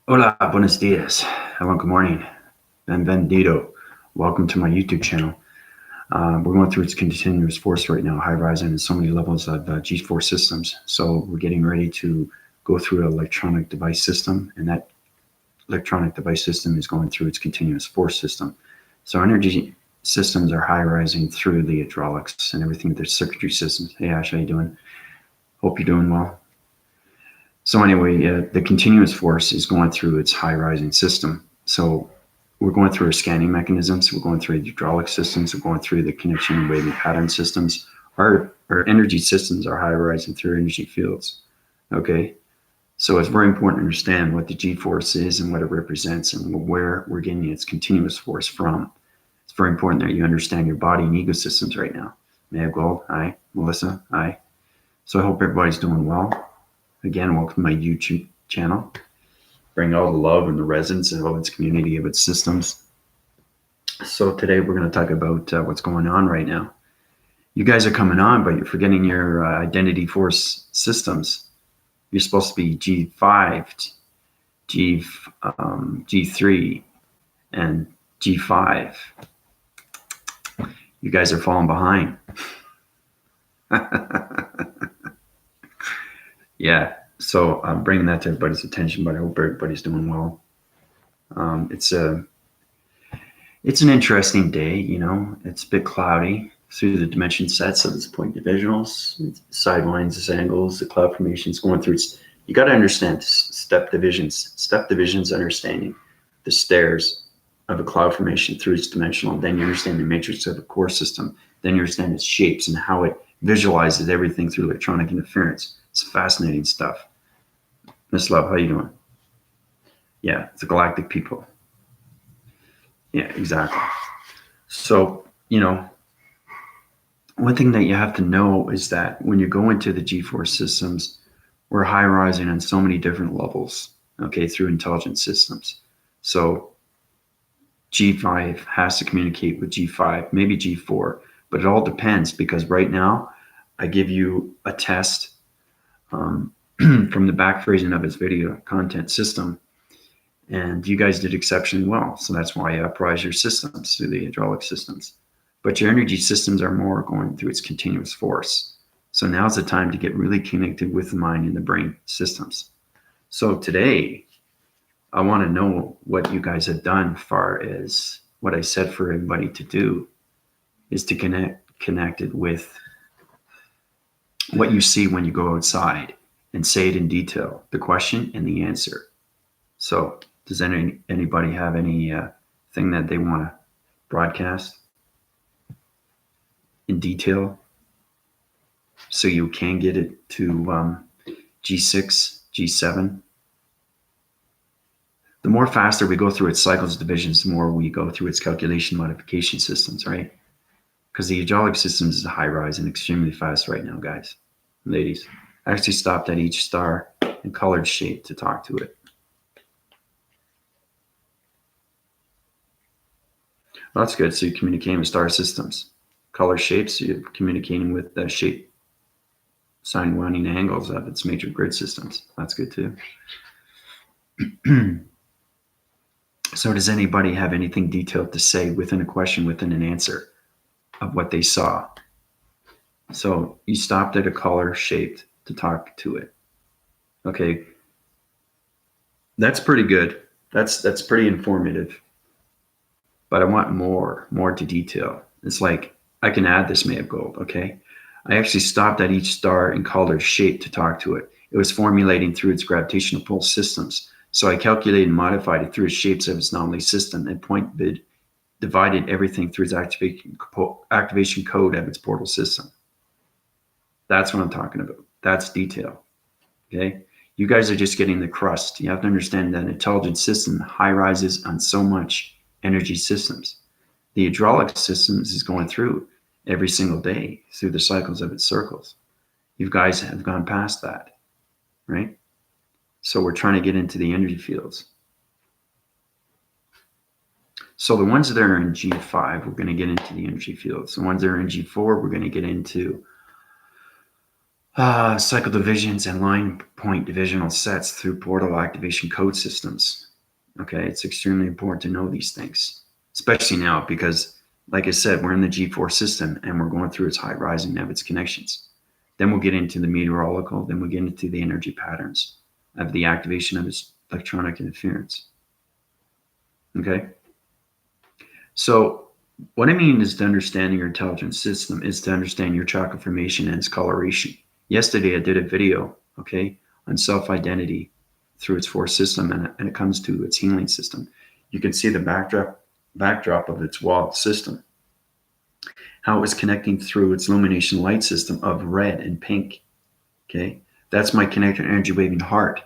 Hola, buenos dias. Hello, good morning. Benvendido. Welcome to my YouTube channel. We're going through its continuous force right now, high rise and so many levels of G4 systems. So we're getting ready to go through an electronic device system, and that electronic device system is going through its continuous force system. So energy systems are high rising through the hydraulics and everything with their circuitry systems. Hey Ash, how you doing? Hope you're doing well. So anyway, the continuous force is going through its high rising system. So we're going through our scanning mechanisms. We're going through the hydraulic systems. We're going through the connection and waving pattern systems. Our energy systems are high rising through energy fields. Okay. So it's very important to understand what the G force is and what it represents and where we're getting its continuous force from. It's very important that you understand your body and ego systems right now. May of Gold, hi. Melissa, hi. So I hope everybody's doing well. Again, welcome to my YouTube channel. Bring all the love and the resonance of its community, of its systems. So today we're going to talk about what's going on right now. You guys are coming on, but you're forgetting your identity force systems. You're supposed to be G5, G3, and G5. You guys are falling behind. Yeah, so I'm bringing that to everybody's attention, but I hope everybody's doing well. It's an interesting day, you know. It's a bit cloudy through the dimension sets of its point divisionals, sidelines, angles, the cloud formations going through its. You got to understand step divisions. Step divisions, understanding the stairs of a cloud formation through its dimensional. Then you understand the matrix of a core system. Then you understand its shapes and how it visualizes everything through electronic interference. It's fascinating stuff. Miss Love, how you doing? Yeah, it's the galactic people. Yeah, exactly. So, you know, one thing that you have to know is that when you go into the G4 systems, we're high rising on so many different levels, okay, through intelligent systems. So G5 has to communicate with G5, maybe G4, but it all depends because right now I give you a test from the back phrasing of its video content system, and you guys did exceptionally well. So that's why I prize your systems through the hydraulic systems. But your energy systems are more going through its continuous force. So now's the time to get really connected with the mind and the brain systems. So today, I want to know what you guys have done far as what I said for everybody to do is to connected with what you see when you go outside and say it in detail, the question and the answer. So does anybody have any thing that they want to broadcast in detail so you can get it to G6, G7? The more faster we go through its cycles, divisions, the more we go through its calculation modification systems, right? Because the hydraulic systems is high rise and extremely fast right now, guys, ladies. I actually stopped at each star and colored shape to talk to it. Well, that's good. So you're communicating with star systems. Color shapes, so you're communicating with the shape, sign winding angles of its major grid systems. That's good too. So does anybody have anything detailed to say within a question, within an answer of what they saw? So you stopped at a color shaped to talk to it. Okay. That's pretty good. That's pretty informative. But I want more to detail. It's like I can add this May of Gold, okay? I actually stopped at each star and colored shape to talk to it. It was formulating through its gravitational pull systems. So I calculated and modified it through its shapes of its anomaly system and point bid divided everything through its activation code of its portal system. That's what I'm talking about. That's detail. Okay. You guys are just getting the crust. You have to understand that an intelligent system high rises on so much energy systems. The hydraulic systems is going through every single day through the cycles of its circles. You guys have gone past that, right? So we're trying to get into the energy fields. So the ones that are in G5, we're going to get into the energy fields. The ones that are in G4, we're going to get into Cycle divisions and line point divisional sets through portal activation code systems. Okay, it's extremely important to know these things, especially now because, like I said, we're in the G4 system and we're going through its high rising of its connections. Then we'll get into the meteorological, then we'll get into the energy patterns of the activation of its electronic interference. Okay? So what I mean is to understanding your intelligence system is to understand your chakra formation and its coloration. Yesterday I did a video, okay, on self-identity through its four system and it comes to its healing system. You can see the backdrop of its wall system, how it was connecting through its illumination light system of red and pink. Okay, that's my connector energy waving heart.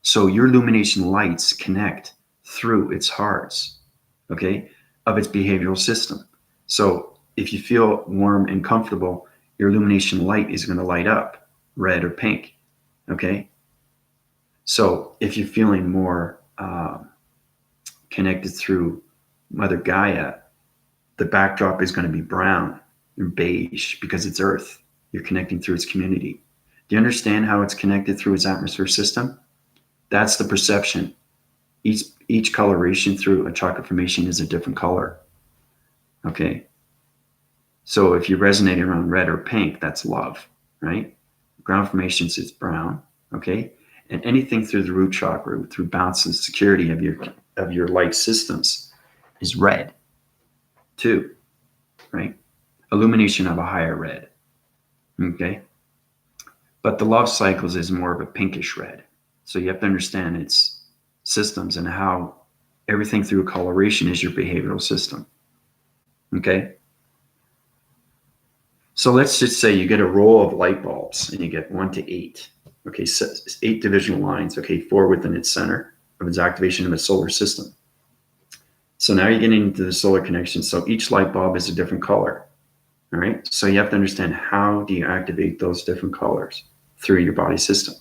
So your illumination lights connect through its hearts, okay, of its behavioral system. So if you feel warm and comfortable, your illumination light is going to light up red or pink, okay? So if you're feeling more connected through Mother Gaia, the backdrop is going to be brown or beige because it's Earth. You're connecting through its community. Do you understand how it's connected through its atmosphere system? That's the perception. Each coloration through a chakra formation is a different color. Okay. So if you resonate around red or pink, that's love, right? Ground formations is brown. Okay. And anything through the root chakra, through balance and security of your light systems, is red too, right? Illumination of a higher red. Okay. But the love cycles is more of a pinkish red. So you have to understand its systems and how everything through coloration is your behavioral system. Okay. So let's just say you get a row of light bulbs and you get 1 to 8. Okay, so 8 divisional lines. Okay, 4 within its center of its activation of its solar system. So now you're getting into the solar connection. So each light bulb is a different color. All right. So you have to understand how do you activate those different colors through your body system,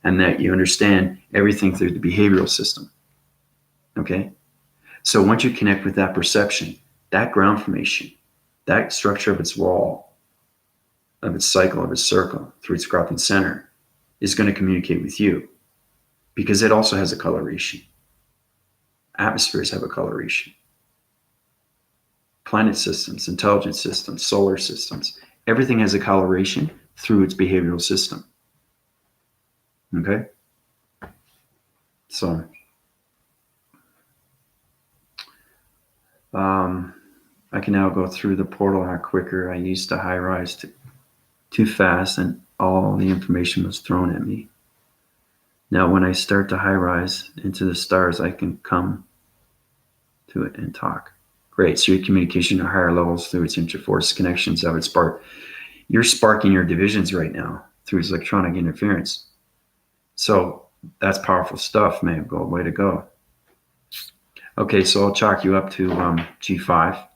and that you understand everything through the behavioral system. Okay. So once you connect with that perception, that ground formation, that structure of its wall, of its cycle, of its circle, through its grounding center, is going to communicate with you because it also has a coloration. Atmospheres have a coloration. Planet systems, intelligence systems, solar systems, everything has a coloration through its behavioral system. Okay? So, I can now go through the portal a lot quicker. I used to high rise too fast and all the information was thrown at me. Now, when I start to high rise into the stars, I can come to it and talk. Great. So your communication at higher levels through its interforce connections of its spark. You're sparking your divisions right now through its electronic interference. So that's powerful stuff, man. Go way to go. Okay, so I'll chalk you up to G5.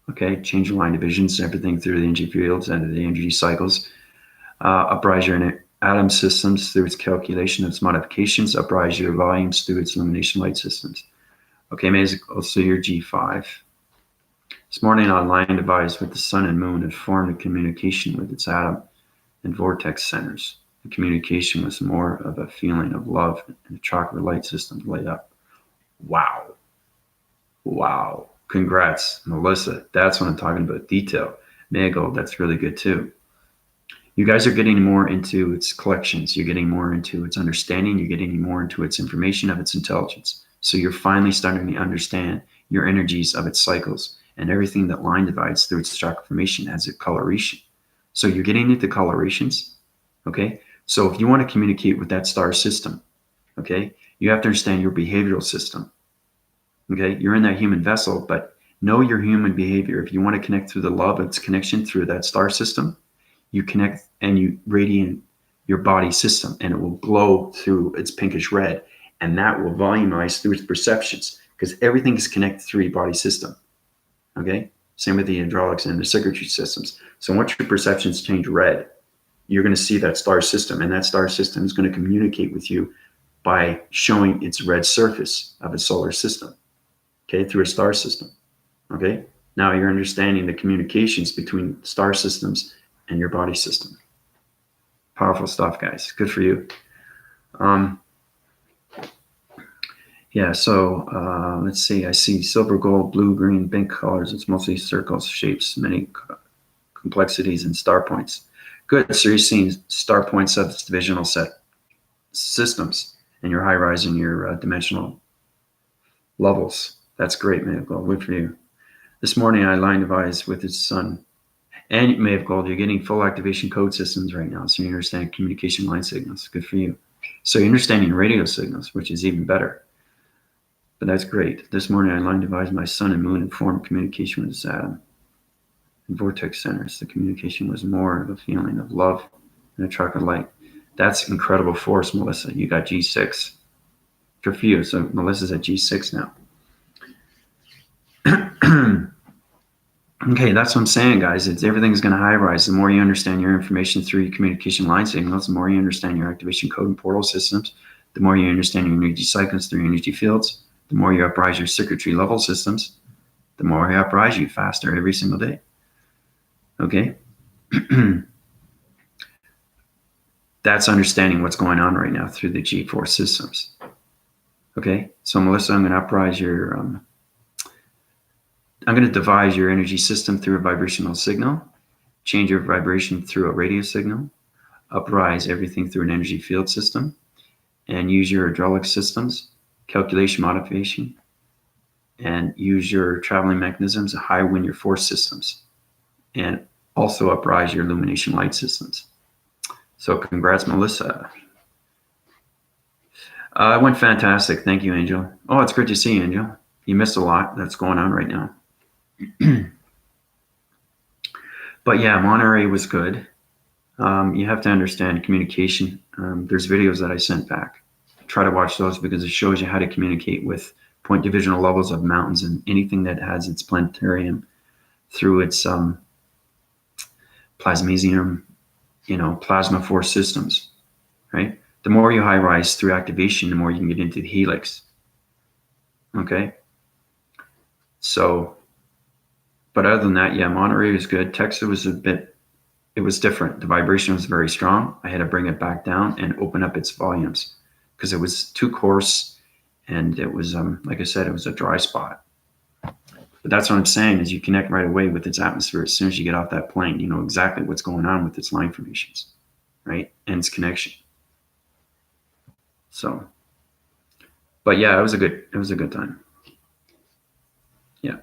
Okay, change your line divisions, everything through the energy fields and the energy cycles. Uprise your atom systems through its calculation of its modifications. Uprise your volumes through its illumination light systems. Okay, amazing. Also your G5. This morning on line device with the sun and moon had formed a communication with its atom and vortex centers. The communication was more of a feeling of love and the chakra light system lit up. Wow. Wow. Congrats, Melissa. That's what I'm talking about. Detail. Mago, that's really good too. You guys are getting more into its collections. You're getting more into its understanding. You're getting more into its information of its intelligence. So you're finally starting to understand your energies of its cycles and everything that line divides through its chakra formation has a coloration. So you're getting into colorations. Okay. So if you want to communicate with that star system, okay, you have to understand your behavioral system. Okay. You're in that human vessel, but know your human behavior. If you want to connect through the love of its connection through that star system, you connect and you radiate your body system and it will glow through its pinkish red, and that will volumize through its perceptions because everything is connected through your body system. Okay. Same with the hydraulics and the circuitry systems. So once your perceptions change red, you're going to see that star system, and that star system is going to communicate with you by showing its red surface of its solar system. Okay. Through a star system. Okay. Now you're understanding the communications between star systems and your body system. Powerful stuff, guys. Good for you. Yeah, so let's see. I see silver, gold, blue, green, pink colors. It's mostly circles, shapes, many complexities, and star points. Good. So you're seeing star points of its divisional set systems and your high rise and your dimensional levels. That's great, May of Gold. Good for you. This morning I aligned device with its sun. And May of Gold, you're getting full activation code systems right now. So you understand communication line signals. Good for you. So you're understanding radio signals, which is even better. But that's great. This morning I aligned devised my sun and moon and formed communication with this atom. In vortex centers, the communication was more of a feeling of love and a track of light. That's incredible force, Melissa. You got G6. Good for you. So Melissa's at G6 now. Okay, that's what I'm saying, guys. It's everything's going to high rise. The more you understand your information through your communication line signals, the more you understand your activation code and portal systems, the more you understand your energy cycles through your energy fields, the more you uprise your circuitry level systems, the more I uprise you faster every single day. Okay? That's understanding what's going on right now through the G4 systems. Okay? So, Melissa, I'm going to uprise your... I'm going to devise your energy system through a vibrational signal, change your vibration through a radio signal, uprise everything through an energy field system, and use your hydraulic systems, calculation modification, and use your traveling mechanisms, high wind your force systems, and also uprise your illumination light systems. So congrats, Melissa. It went fantastic. Thank you, Angel. Oh, it's great to see you, Angel. You missed a lot that's going on right now. But yeah, Monterey was good. You have to understand communication. There's videos that I sent back. Try to watch those because it shows you how to communicate with point divisional levels of mountains and anything that has its planetarium through its plasmasium, plasma force systems, right? The more you high rise through activation, the more you can get into the helix. Okay? So, but other than that, yeah, Monterey was good. Texas was it was different. The vibration was very strong. I had to bring it back down and open up its volumes because it was too coarse and it was, like I said, it was a dry spot. But that's what I'm saying is you connect right away with its atmosphere. As soon as you get off that plane, you know exactly what's going on with its line formations, right? And its connection. So, but yeah, it was a good time. Yeah.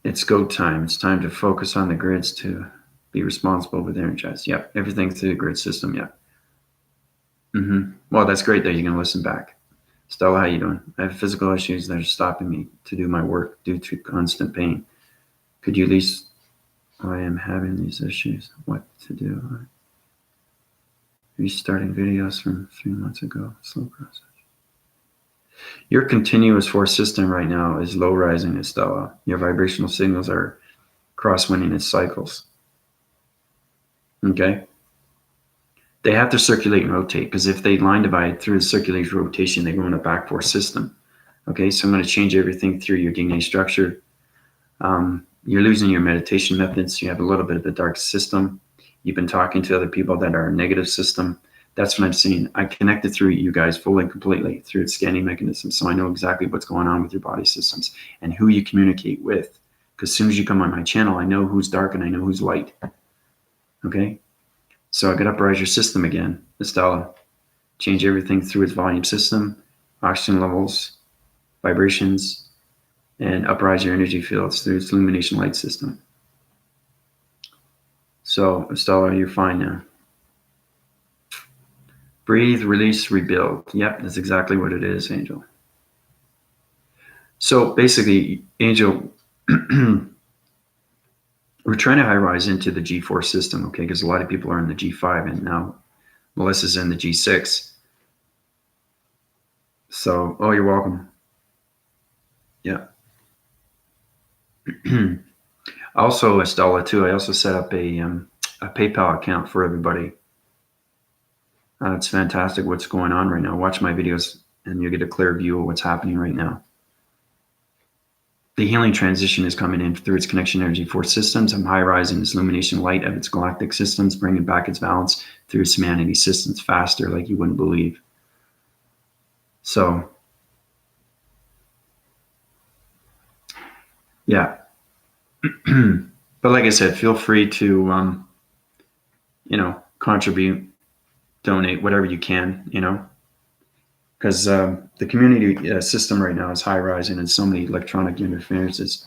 It's go time. It's time to focus on the grids to be responsible with energized. Yep, everything through the grid system. Yep. Well, that's great that you can listen back. Stella, how you doing? I have physical issues that are stopping me to do my work due to constant pain. Could you at least? I am having these issues. What to do? Restarting videos from 3 months ago. Slow process. Your continuous force system right now is low rising, Estella. Your vibrational signals are crosswinding its cycles. Okay? They have to circulate and rotate because if they line divide through the circulation rotation, they go in a back force system. Okay, so I'm going to change everything through your DNA structure. You're losing your meditation methods. You have a little bit of a dark system. You've been talking to other people that are a negative system. That's what I'm seeing. I connected through you guys fully and completely through the scanning mechanism. So I know exactly what's going on with your body systems and who you communicate with. Because as soon as you come on my channel, I know who's dark and I know who's light. Okay? So I got to uprise your system again, Estella. Change everything through its volume system, oxygen levels, vibrations, and uprise your energy fields through its illumination light system. So, Estella, you're fine now. Breathe, release, rebuild. Yep, that's exactly what it is, Angel. So basically, Angel, we're trying to high rise into the G4 system, okay? Because a lot of people are in the G5 and now Melissa's in the G6. So, oh, you're welcome. Yeah. Also, Estella, too, I also set up a PayPal account for everybody. It's fantastic what's going on right now. Watch my videos and you'll get a clear view of what's happening right now. The healing transition is coming in through its connection energy force systems. I'm high-rising its illumination light of its galactic systems, bringing back its balance through its humanity systems faster, like you wouldn't believe. So, yeah. But like I said, feel free to, contribute, donate, whatever you can, because the community system right now is high-rising and so many electronic interferences.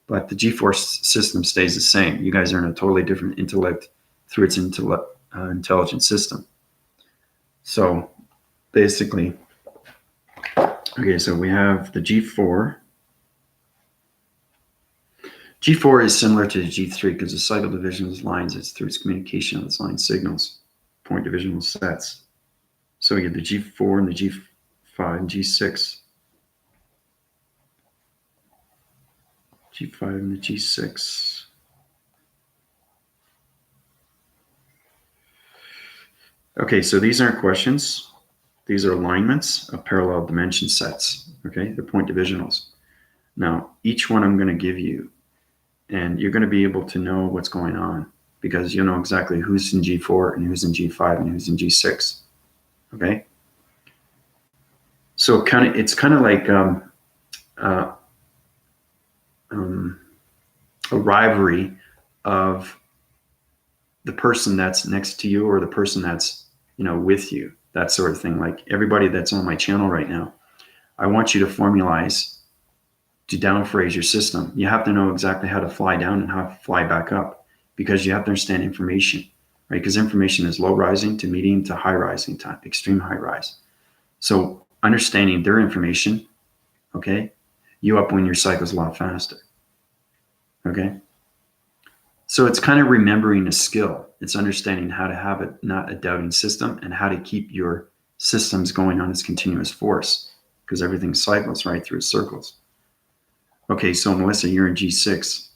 But the G-force system stays the same. You guys are in a totally different intellect through its intelligent system. So basically, okay, so we have the G4. G4 is similar to the G3 because the cycle division of lines is through its communication of its line signals, point divisional sets. So we get the G4 and the G5 and G6. G5 and the G6. Okay, so these aren't questions. These are alignments of parallel dimension sets. Okay, they're point divisionals. Now, each one I'm going to give you, and you're going to be able to know what's going on because you'll know exactly who's in G4 and who's in G5 and who's in G6. Okay, so it's kind of like a rivalry of the person that's next to you or the person that's with you, that sort of thing. Like everybody that's on my channel right now, I want you to formalize to downphrase your system. You have to know exactly how to fly down and how to fly back up because you have to understand information, right? Because information is low rising to medium to high rising to extreme high rise. So understanding their information, okay, you upwind your cycles a lot faster. Okay. So it's kind of remembering a skill. It's understanding how to have it, not a doubting system, and how to keep your systems going on its continuous force because everything cycles right through circles. Okay, so Melissa, you're in G6.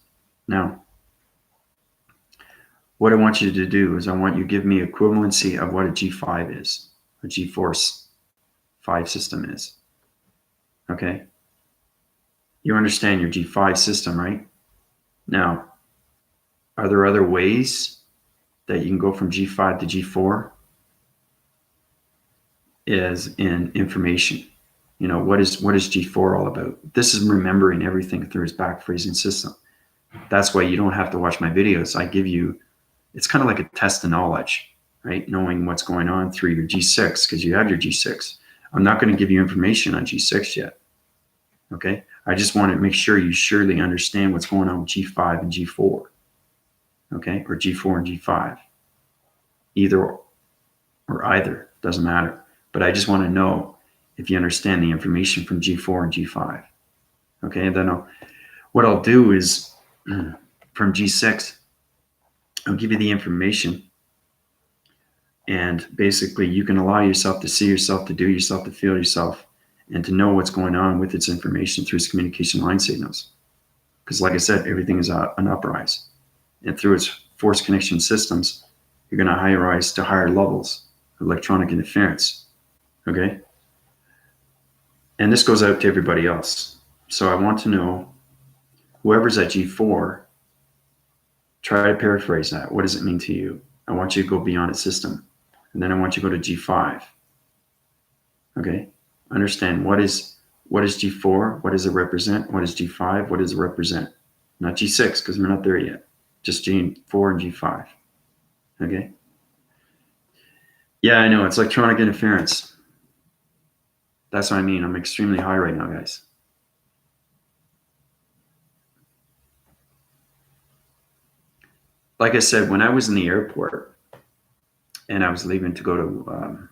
Now, what I want you to do is I want you to give me equivalency of what a G5 is, a G-force 5 system is. Okay? You understand your G5 system, right? Now, are there other ways that you can go from G5 to G4? Is in information. What is G4 all about? This is remembering everything through his back freezing system. That's why you don't have to watch my videos. I give you, it's kind of like a test of knowledge, right? Knowing what's going on through your G6 because you have your G6. I'm not going to give you information on G6 yet. Okay. I just want to make sure you surely understand what's going on with G5 and G4. Okay. Or G4 and G5. Either or either, doesn't matter. But I just want to know if you understand the information from G4 and G5. Okay, and then what I'll do is from G6, I'll give you the information. And basically, you can allow yourself to see yourself, to do yourself, to feel yourself, and to know what's going on with its information through its communication line signals. Because like I said, everything is an uprise. And through its force connection systems, you're going to high rise to higher levels of electronic interference. Okay? And this goes out to everybody else. So I want to know, whoever's at G4, try to paraphrase that. What does it mean to you? I want you to go beyond its system. And then I want you to go to G5. Okay? Understand what is G4? What does it represent? What is G5? What does it represent? Not G6, because we're not there yet. Just G4 and G5. Okay? Yeah, I know. It's electronic interference. That's what I mean. I'm extremely high right now, guys. Like I said, when I was in the airport and I was leaving to go to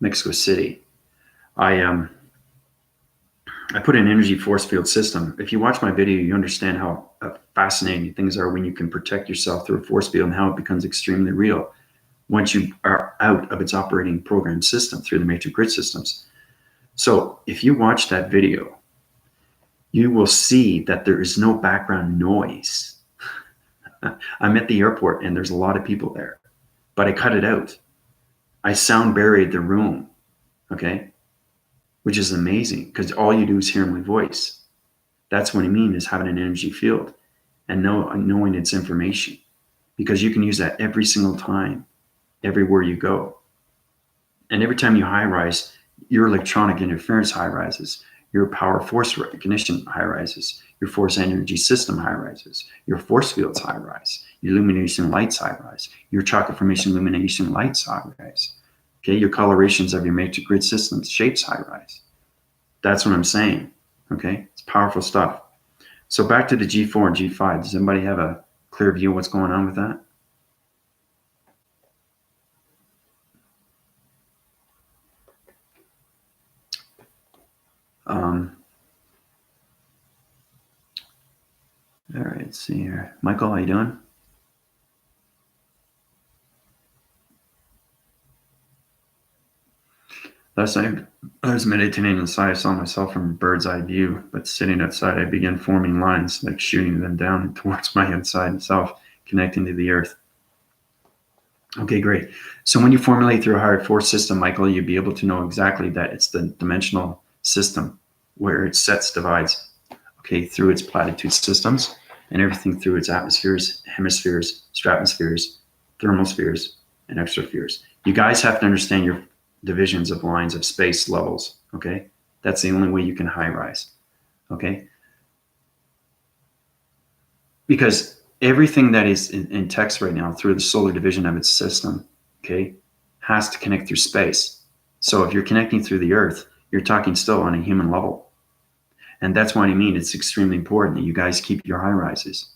Mexico City, I put an energy force field system. If you watch my video, you understand how fascinating things are when you can protect yourself through a force field and how it becomes extremely real once you are out of its operating program system through the matrix grid systems. So if you watch that video, you will see that there is no background noise. I'm at the airport and there's a lot of people there, but I cut it out. I sound buried the room. Okay. which is amazing because all you do is hear my voice. That's what I mean is having an energy field and knowing its information, because you can use that every single time, everywhere you go. And every time you high rise, your electronic interference high rises, your power force recognition high rises, your force energy system high rises, your force fields high rise, your illumination lights high rise, your chakra formation illumination lights high rise. Okay, your colorations of your matrix grid systems shapes high rise. That's what I'm saying. Okay, it's powerful stuff. So back to the G4 and G5. Does anybody have a clear view of what's going on with that? All right, let's see here. Michael, how you doing? Last night, I was meditating inside. I saw myself from a bird's eye view, but sitting outside, I began forming lines, like shooting them down towards my inside self, connecting to the earth. Okay, great. So when you formulate through a higher force system, Michael, you'll be able to know exactly that it's the dimensional system where it sets, divides, okay, through its platitude systems and everything through its atmospheres, hemispheres, stratospheres, thermospheres, and exospheres. You guys have to understand your divisions of lines of space levels, okay? That's the only way you can high rise, okay? Because everything that is in text right now through the solar division of its system, okay, has to connect through space. So if you're connecting through the earth, you're talking still on a human level. And that's what I mean. It's extremely important that you guys keep your high rises,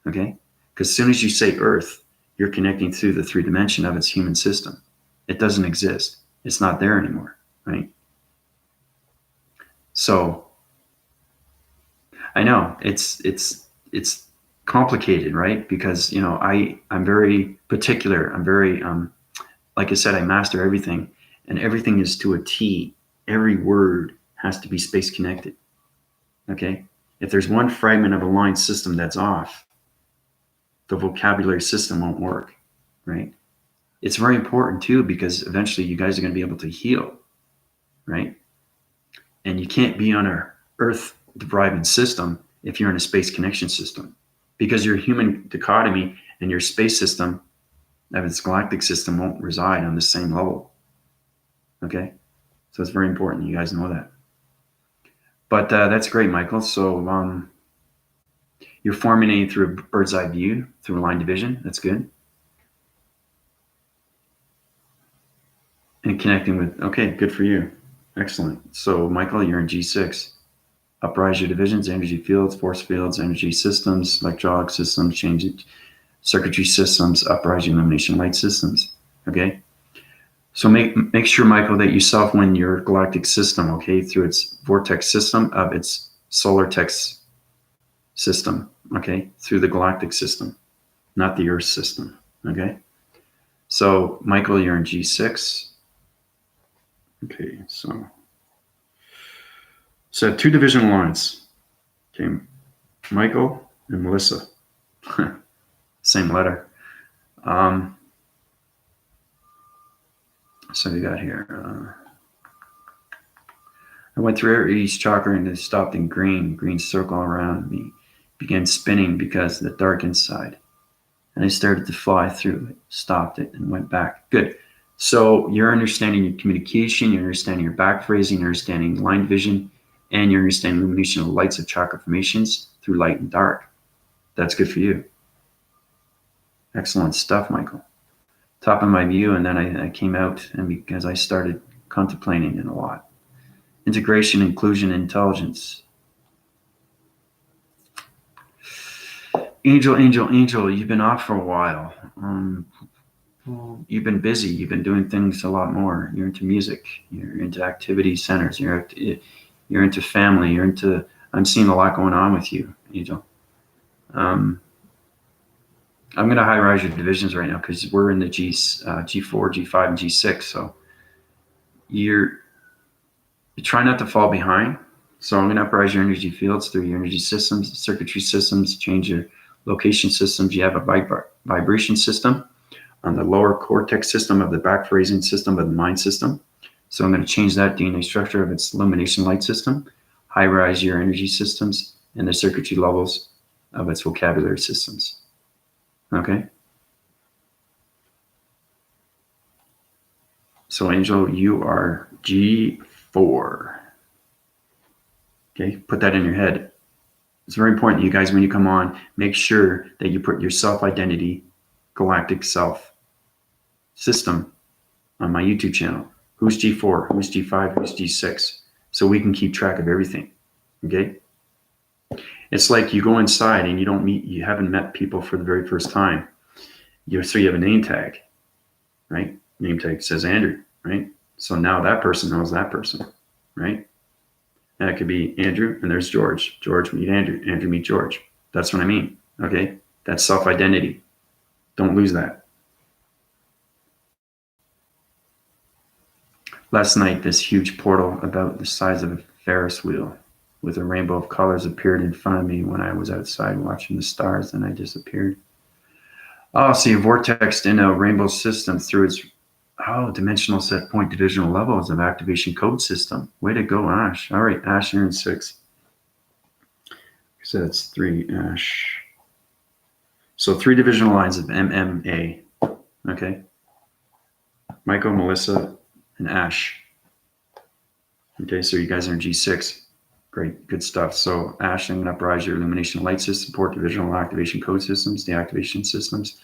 okay? Because as soon as you say earth, you're connecting through the 3D of its human system. It doesn't exist. It's not there anymore, right? So I know it's complicated, right? Because I'm very particular. I'm very like I said, I master everything, and everything is to a T. Every word has to be space connected. Okay? If there's one fragment of a line system that's off, the vocabulary system won't work, right? It's very important too, because eventually you guys are going to be able to heal, right? And you can't be on a earth deriving system if you're in a space connection system, because your human dichotomy and your space system of its galactic system won't reside on the same level. Okay? So it's very important you guys know that. But that's great, Michael. So you're forming through a bird's eye view, through a line division. That's good. And connecting with, okay, good for you. Excellent. So, Michael, you're in G6. Uprise your divisions, energy fields, force fields, energy systems, electronic systems, change it, circuitry systems, uprise your illumination light systems. Okay? So make sure, Michael, that you self-win your galactic system, okay, through its vortex system of its solar text system, okay, through the galactic system, not the Earth system, okay? So, Michael, you're in G6. Okay, so two division lines. Okay, Michael and Melissa. Same letter. So we got here. I went through each chakra and it stopped in green circle around me. Began spinning because of the dark inside. And I started to fly through it, stopped it, and went back. Good. So you're understanding your communication, you're understanding your back phrasing, you're understanding line division, and you're understanding illumination of lights of chakra formations through light and dark. That's good for you. Excellent stuff, Michael. Top of my view, and then I came out, and because I started contemplating it a lot. Integration, inclusion, intelligence. Angel, you've been off for a while. You've been busy. You've been doing things a lot more. You're into music. You're into activity centers. You're into family. I'm seeing a lot going on with you, Angel. I'm going to high rise your divisions right now because we're in the G4, G5, and G6. So you try not to fall behind. So I'm going to uprise your energy fields through your energy systems, circuitry systems, change your location systems. You have a vibration system on the lower cortex system of the back phrasing system of the mind system. So I'm going to change that DNA structure of its illumination light system, high-rise your energy systems, and the circuitry levels of its vocabulary systems. Okay? So Angel, you are G4. Okay, put that in your head. It's very important, you guys, when you come on, make sure that you put your self-identity, galactic self system on my YouTube channel. Who's G4? Who's G5? Who's G6? So we can keep track of everything. Okay? It's like you go inside and you haven't met people for the very first time. So you have a name tag, right? Name tag says Andrew, right? So now that person knows that person, right? And it could be Andrew and there's George. George meet Andrew. Andrew meet George. That's what I mean. Okay? That's self-identity. Don't lose that. Last night, this huge portal about the size of a Ferris wheel with a rainbow of colors appeared in front of me when I was outside watching the stars, and I disappeared. Oh, see a vortex in a rainbow system through its dimensional set point divisional levels of activation code system. Way to go, Ash. All right, Ash, you're in 6. So that's 3, Ash. So 3 divisional lines of MMA. Okay. Michael, Melissa, and Ash. Okay, so you guys are in G6. Great, good stuff. So Ash, I'm going to uprise your illumination light system, support divisional activation code systems, the activation systems,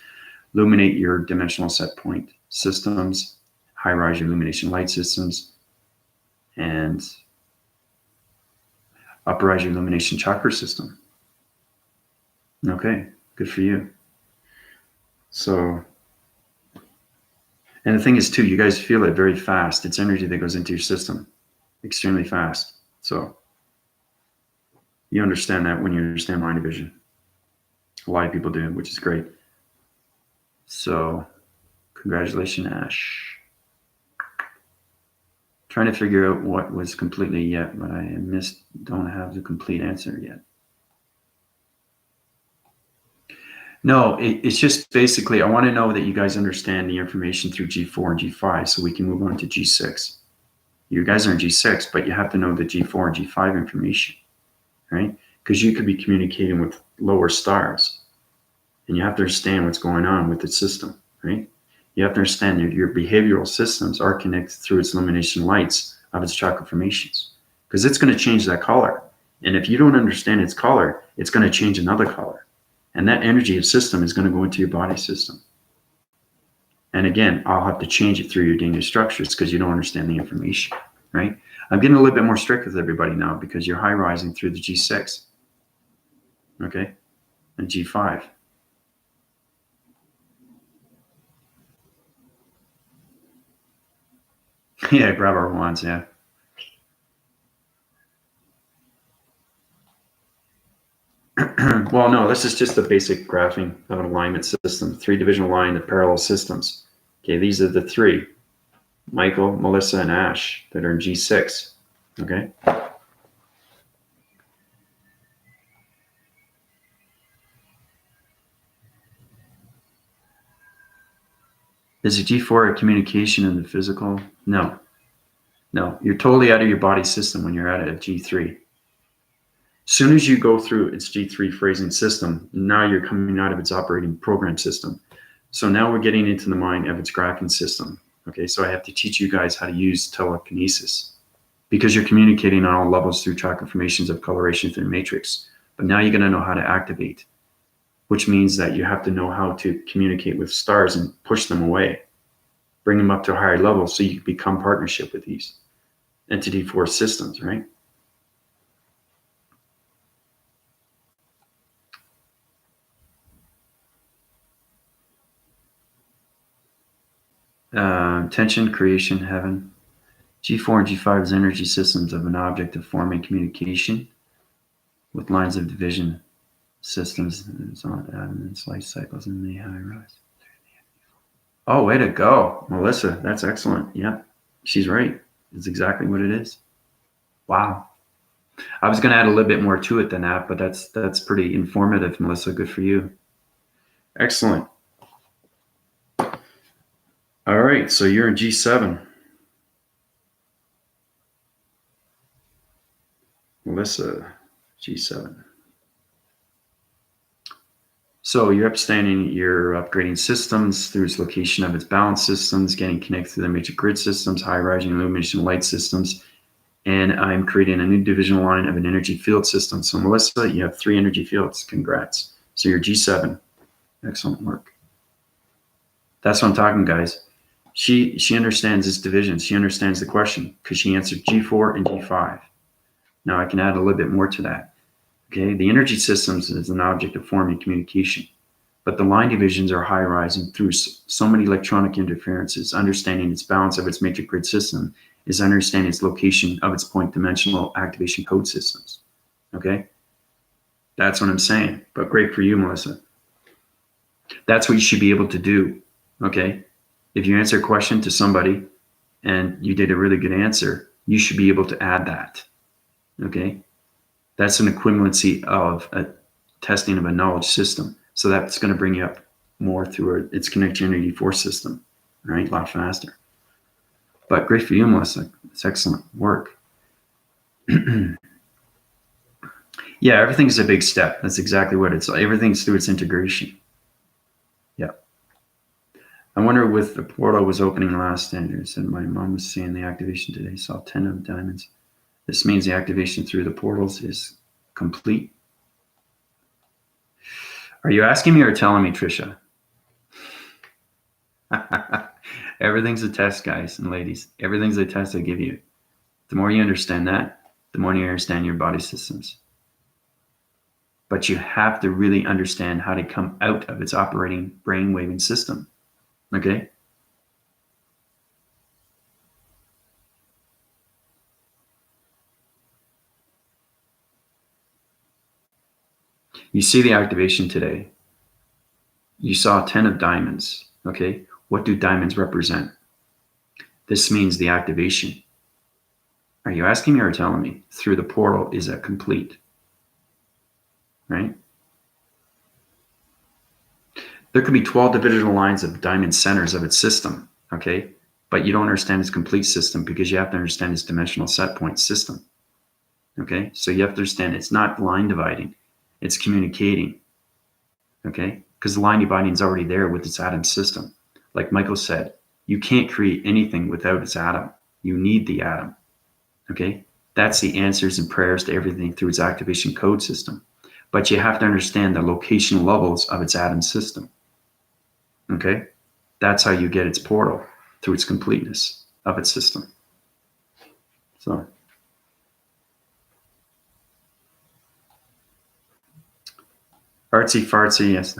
illuminate your dimensional set point systems, high-rise your illumination light systems, and uprise your illumination chakra system. Okay, good for you. So, and the thing is too, you guys feel it very fast. It's energy that goes into your system extremely fast. So you understand that when you understand mind division. A lot of people do, which is great. So congratulations, Ash. Trying to figure out what was completely yet, but I don't have the complete answer yet. No, it's just basically, I want to know that you guys understand the information through G4 and G5 so we can move on to G6. You guys are in G6, but you have to know the G4 and G5 information, right? Because you could be communicating with lower stars and you have to understand what's going on with the system, right? You have to understand that your behavioral systems are connected through its illumination lights of its chakra formations because it's going to change that color. And if you don't understand its color, it's going to change another color. And that energy of system is going to go into your body system. And again, I'll have to change it through your DNA structures because you don't understand the information, right? I'm getting a little bit more strict with everybody now because you're high rising through the G6, okay, and G5. Yeah, grab our wands, yeah. Well, no, this is just the basic graphing of an alignment system, 3-divisional line of parallel systems. Okay, these are the 3, Michael, Melissa, and Ash that are in G6, okay? Is a G4 a communication in the physical? No. No, you're totally out of your body system when you're at a G3. Soon as you go through its G3 phrasing system, now you're coming out of its operating program system. So now we're getting into the mind of its graphing system. Okay, so I have to teach you guys how to use telekinesis because you're communicating on all levels through chakra formations of coloration through the matrix. But now you're going to know how to activate, which means that you have to know how to communicate with stars and push them away, bring them up to a higher level so you can become partnership with these entity force systems, right? Tension, creation, heaven. G4 and G5 is energy systems of an object of forming communication with lines of division systems and life cycles in the high rise. Oh, way to go, Melissa. That's excellent. Yeah, she's right. It's exactly what it is. Wow. I was going to add a little bit more to it than that, but that's pretty informative, Melissa. Good for you. Excellent. All right, so you're in G7. Melissa, G7. So you're upgrading systems through its location of its balance systems, getting connected to the major grid systems, high-rising illumination light systems, and I'm creating a new divisional line of an energy field system. So Melissa, you have 3 energy fields. Congrats. So you're G7. Excellent work. That's what I'm talking, guys. She understands its divisions. She understands the question because she answered G4 and G5. Now I can add a little bit more to that. Okay, the energy systems is an object of forming communication, but the line divisions are high-rising through so many electronic interferences. Understanding its balance of its matrix grid system is understanding its location of its point-dimensional activation code systems. Okay, that's what I'm saying. But great for you, Melissa. That's what you should be able to do. Okay, if you answer a question to somebody and you did a really good answer, you should be able to add that. Okay. That's an equivalency of a testing of a knowledge system. So that's going to bring you up more through its connectivity force system, right? A lot faster. But great for you, Melissa. It's excellent work. Yeah, everything's a big step. That's exactly what it's like. Everything's through its integration. Yeah. I wonder with the portal was opening last, Andrew said my mom was seeing the activation today, saw 10 of diamonds. This means the activation through the portals is complete. Are you asking me or telling me, Trisha? Everything's a test, guys and ladies. Everything's a test I give you. The more you understand that, the more you understand your body systems. But you have to really understand how to come out of its operating brain-waving system. Okay? You see the activation today. You saw 10 of diamonds. Okay? What do diamonds represent? This means the activation. Are you asking me or telling me? Through the portal is a complete. Right? There could be 12 divisional lines of diamond centers of its system. Okay? But you don't understand its complete system because you have to understand its dimensional set point system. Okay? So you have to understand it's not line dividing. It's communicating. Okay? Because the line dividing is already there with its atom system. Like Michael said, you can't create anything without its atom. You need the atom. Okay? That's the answers and prayers to everything through its activation code system. But you have to understand the location levels of its atom system. Okay? That's how you get its portal, through its completeness of its system. So, artsy fartsy, yes.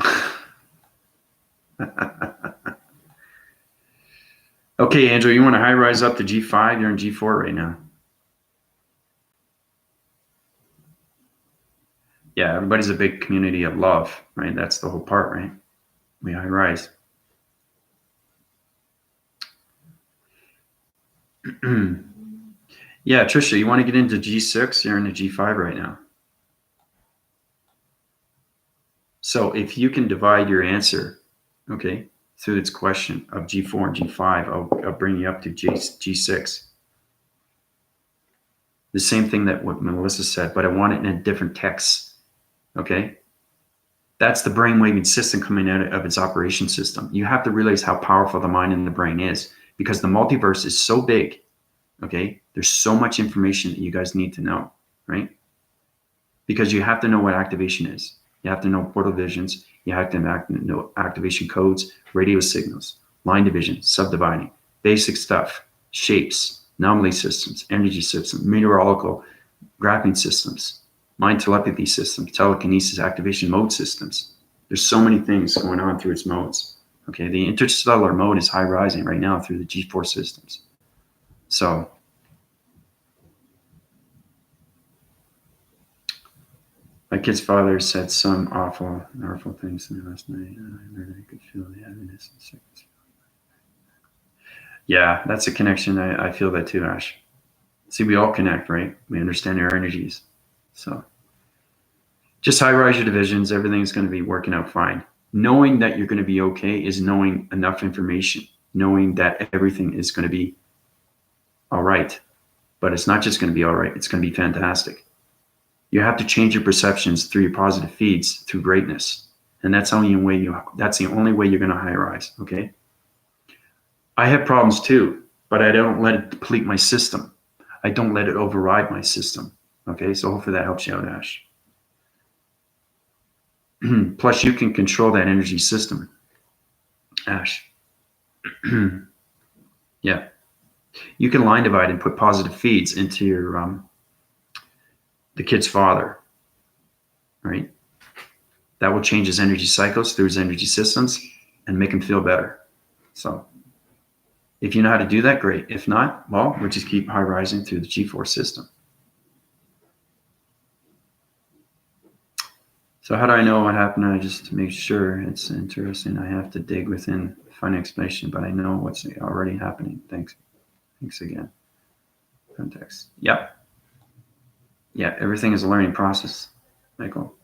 Okay, Andrew, you want to high rise up to G5? You're in G4 right now. Yeah, everybody's a big community of love, right? That's the whole part, right? We high rise. Yeah, Trisha, you want to get into G6? You're in the G5 right now. So if you can divide your answer, okay, through its question of G4 and G5, I'll bring you up to G6. The same thing that what Melissa said, but I want it in a different text, okay? That's the brain-waving system coming out of its operation system. You have to realize how powerful the mind and the brain is because the multiverse is so big, okay? There's so much information that you guys need to know, right? Because you have to know what activation is. You have to know portal visions. You have to know activation codes, radio signals, line division, subdividing, basic stuff, shapes, anomaly systems, energy systems, meteorological graphing systems, mind telepathy systems, telekinesis activation mode systems. There's so many things going on through its modes. Okay, the interstellar mode is high rising right now through the G4 systems. So my kid's father said some awful things to me last night. I really could feel the heaviness and sickness. Yeah, that's a connection. I feel that too, Ash. See, we all connect, right? We understand our energies. So just high rise your divisions. Everything's going to be working out fine. Knowing that you're going to be okay is knowing enough information, knowing that everything is going to be all right. But it's not just going to be all right. It's going to be fantastic. You have to change your perceptions through your positive feeds through greatness. And that's the only way you're going to high rise. Okay. I have problems too, but I don't let it deplete my system. I don't let it override my system. Okay. So hopefully that helps you out, Ash. Plus you can control that energy system, Ash. Yeah. You can line divide and put positive feeds into your, the kid's father, right? That will change his energy cycles through his energy systems and make him feel better. So if you know how to do that, great. If not, well, we'll just keep high rising through the G4 system. So how do I know what happened? I just make sure it's interesting. I have to dig within, find an explanation, but I know what's already happening. Thanks. Thanks again. Context. Yep. Yeah, everything is a learning process, Michael.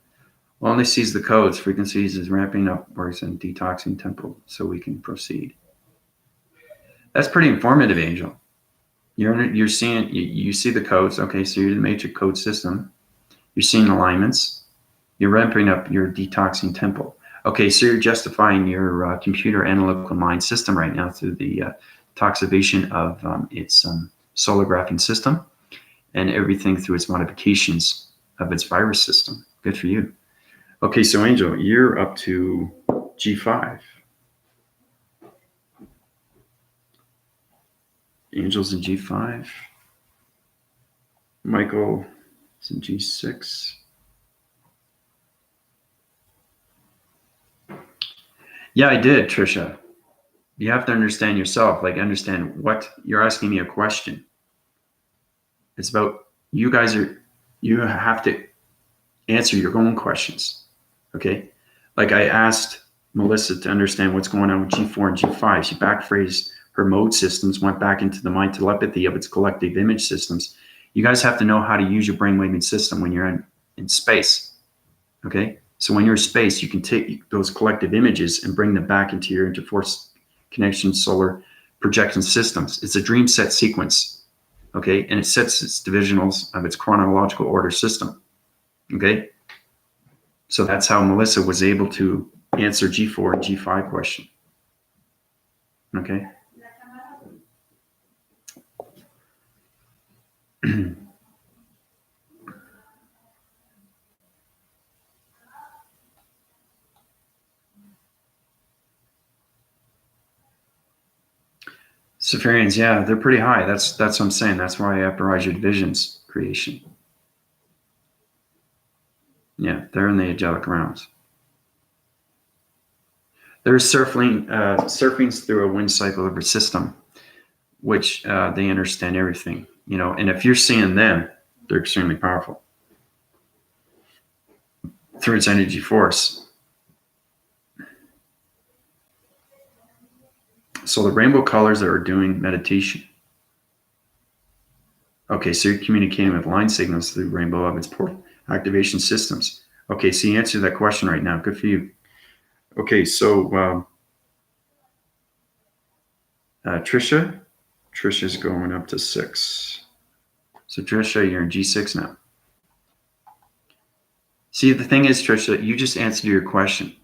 Only sees the codes, frequencies is ramping upwards and detoxing temple so we can proceed. That's pretty informative, Angel. You're seeing, you see the codes. Okay, so you're the matrix code system. You're seeing alignments. You're ramping up your detoxing temple. Okay, so you're justifying your computer analytical mind system right now through the toxivation of its solar graphing system and everything through its modifications of its virus system. Good for you. Okay, so Angel, you're up to G5. Angel's in G5. Michael is in G6. Yeah, I did, Trisha. You have to understand yourself, like understand what you're asking me a question. It's about you have to answer your own questions. Okay. Like I asked Melissa to understand what's going on with G4 and G5. She backphrased her mode systems, went back into the mind telepathy of its collective image systems. You guys have to know how to use your brainwaving system when you're in space. Okay. So when you're in space, you can take those collective images and bring them back into your interforce connection solar projection systems. It's a dream set sequence. Okay. And it sets its divisionals of its chronological order system. Okay. So that's how Melissa was able to answer G4 and G5 question. Okay. Saphirians, yeah, they're pretty high. That's what I'm saying. That's why I uprise your divisions creation. Yeah, they're in the angelic realms. There's surfing through a wind cycle of a system, which they understand everything, you know. And if you're seeing them, they're extremely powerful through its energy force. So the rainbow colors that are doing meditation. Okay, so you're communicating with line signals through the rainbow of its port activation systems. Okay, so you answered that question right now. Good for you. Okay, so Trisha's going up to 6. So Trisha, you're in G6 now. See, the thing is, Trisha, you just answered your question.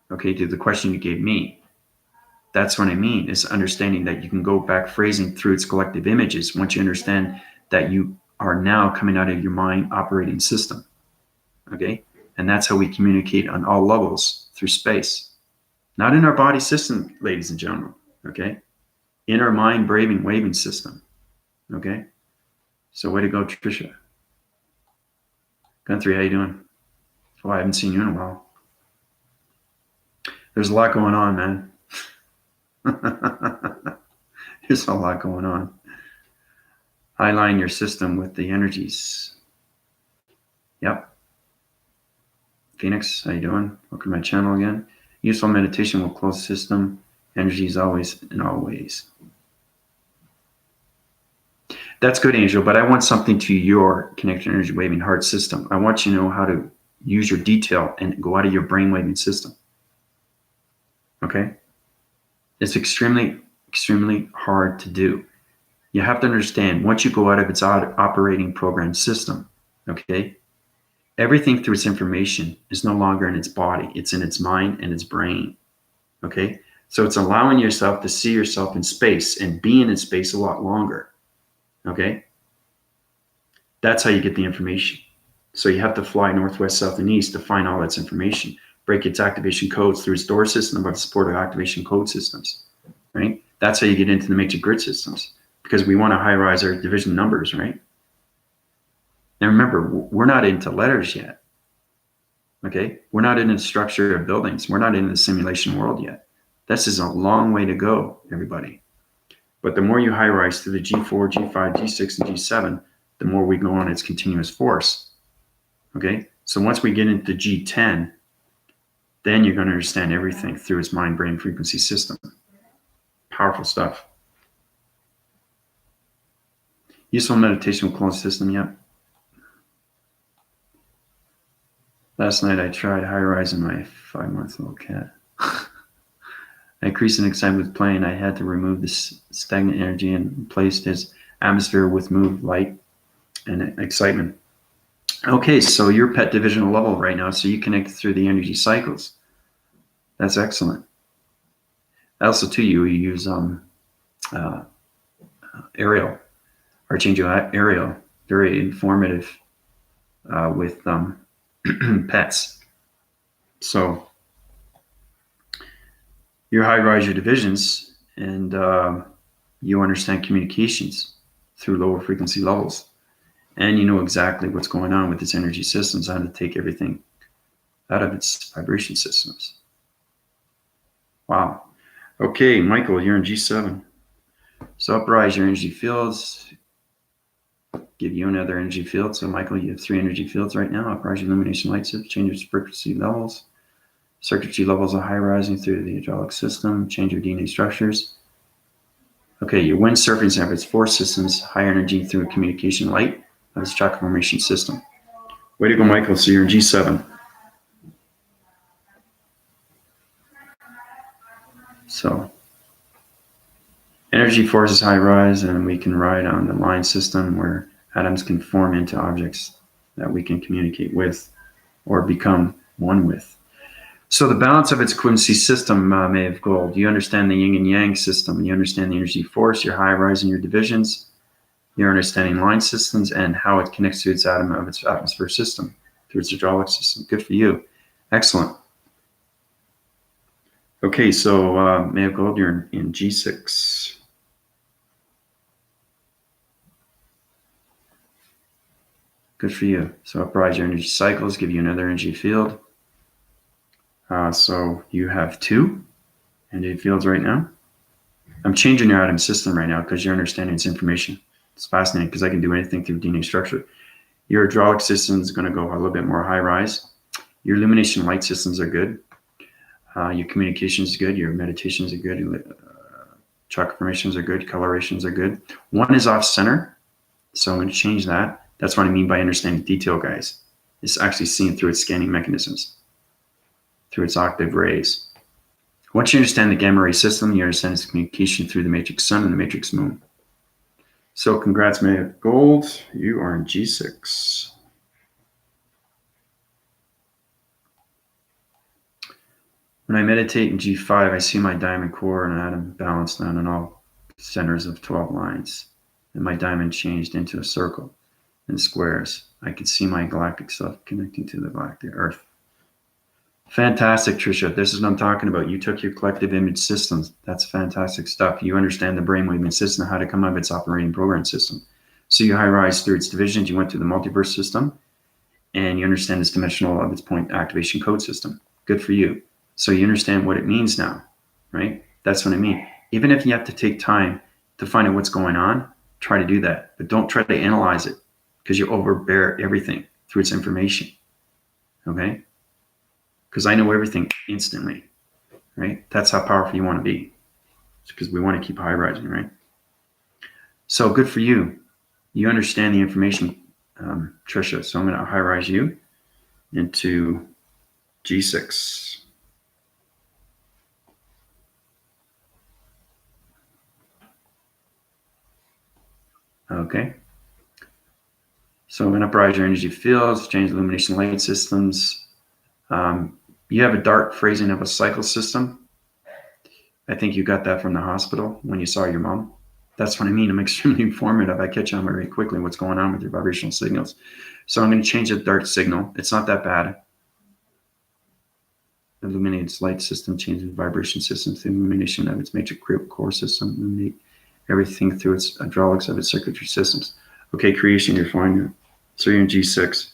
Okay, to the question you gave me. That's what I mean, is understanding that you can go back phrasing through its collective images once you understand that you are now coming out of your mind operating system. Okay? And that's how we communicate on all levels through space. Not in our body system, ladies and gentlemen. Okay? In our mind braving waving system. Okay? So way to go, Trisha. Guthrie, how you doing? Oh, I haven't seen you in a while. There's a lot going on, man. There's a lot going on. Highline your system with the energies. Yep. Phoenix, how you doing? Welcome to my channel again. Useful meditation will close the system. Energies always and always. That's good, Angel, but I want something to your connected energy waving heart system. I want you to know how to use your detail and go out of your brain waving system. Okay? It's extremely, extremely hard to do. You have to understand, once you go out of its operating program system, Okay. Everything through its information is no longer in its body. It's in its mind and its brain. Okay. So it's allowing yourself to see yourself in space and being in space a lot longer. Okay. That's how you get the information. So you have to fly northwest, south, and east to find all its information. Break its activation codes through its door system by the support of activation code systems. Right. That's how you get into the matrix grid systems, because we want to high rise our division numbers. Right. Now remember, we're not into letters yet. Okay. We're not into the structure of buildings. We're not in the simulation world yet. This is a long way to go, everybody. But the more you high rise to the G4, G5, G6, and G7, the more we go on its continuous force. Okay. So once we get into G10, then you're going to understand everything through its mind brain frequency system. Powerful stuff. Useful meditation with closed system yet? Last night I tried high rising my 5-month-old cat. I increased in excitement with playing. I had to remove this stagnant energy and replaced his atmosphere with move, light, and excitement. Okay, so you're pet divisional level right now, so you connect through the energy cycles. That's excellent. Also, too, you use Ariel, Archangel Ariel, very informative with pets. So you high rise your divisions, and you understand communications through lower frequency levels, and you know exactly what's going on with its energy systems, how to take everything out of its vibration systems. Wow. Okay, Michael, you're in G7. So uprise your energy fields, give you another energy field. So Michael, you have 3 energy fields right now. Uprise your illumination light shift, change your frequency levels. Circuitry levels are high rising through the hydraulic system, change your DNA structures. Okay, your wind surfing have its 4 systems, high energy through a communication light of its chakra formation system. Way to go, Michael. So you're in G7. So energy forces high rise, and we can ride on the line system where atoms can form into objects that we can communicate with or become one with. So the balance of its frequency system may have gold. You understand the yin and yang system. You understand the energy force, your high rise and your divisions. You're understanding line systems and how it connects to its atom of its atmosphere system through its hydraulic system. Good for you. Excellent. Okay, so may have gold, you're in G6. Good for you. So uprise your energy cycles, give you another energy field. So you have 2 energy fields right now. I'm changing your atom system right now because you're understanding its information. It's fascinating because I can do anything through DNA structure. Your hydraulic system is going to go a little bit more high rise. Your illumination light systems are good. Your communication is good. Your meditations are good. Chakra formations are good. Colorations are good. 1 is off center, so I'm going to change that. That's what I mean by understanding detail, guys. It's actually seen through its scanning mechanisms, through its octave rays. Once you understand the gamma ray system, you understand its communication through the matrix sun and the matrix moon. So congrats, May of Gold. You are in G6. When I meditate in G5, I see my diamond core and atom balanced on all centers of 12 lines. And my diamond changed into a circle and squares. I could see my galactic self connecting to the galactic Earth. Fantastic, Trisha. This is what I'm talking about. You took your collective image systems. That's fantastic stuff. You understand the brainwave system, how to come out of its operating program system. So you high rise through its divisions. You went through the multiverse system, and you understand its dimensional of its point activation code system. Good for you. So you understand what it means now, right? That's what I mean. Even if you have to take time to find out what's going on, try to do that. But don't try to analyze it because you overbear everything through its information, okay? Because I know everything instantly, right? That's how powerful you want to be. It's because we want to keep high rising, right? So good for you. You understand the information, Trisha. So I'm going to high rise you into G6. Okay. So I'm going to uprise your energy fields, change illumination light systems. You have a dark phrasing of a cycle system. I think you got that from the hospital when you saw your mom. That's what I mean. I'm extremely informative. I catch on very quickly what's going on with your vibrational signals. So I'm going to change the dark signal. It's not that bad. Illuminates light system, changes vibration systems, the illumination of its matrix core system, illuminate everything through its hydraulics of its circuitry systems. Okay, creation, you're fine. So you're in G6.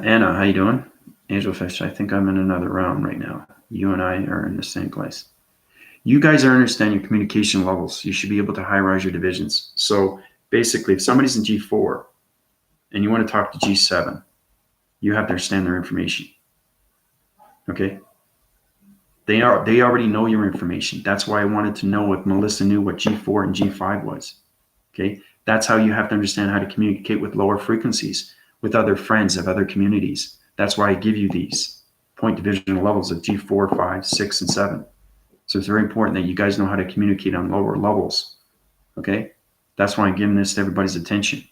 Anna, how you doing? Angelfish, I think I'm in another realm right now. You and I are in the same place. You guys are understanding your communication levels. You should be able to high-rise your divisions. So basically, if somebody's in G4 and you want to talk to G7, you have to understand their information. Okay? They already know your information. That's why I wanted to know if Melissa knew what G4 and G5 was. Okay? That's how you have to understand how to communicate with lower frequencies, with other friends of other communities. That's why I give you these point divisional levels of G4, 5, 6, and 7. So it's very important that you guys know how to communicate on lower levels. Okay? That's why I'm giving this to everybody's attention.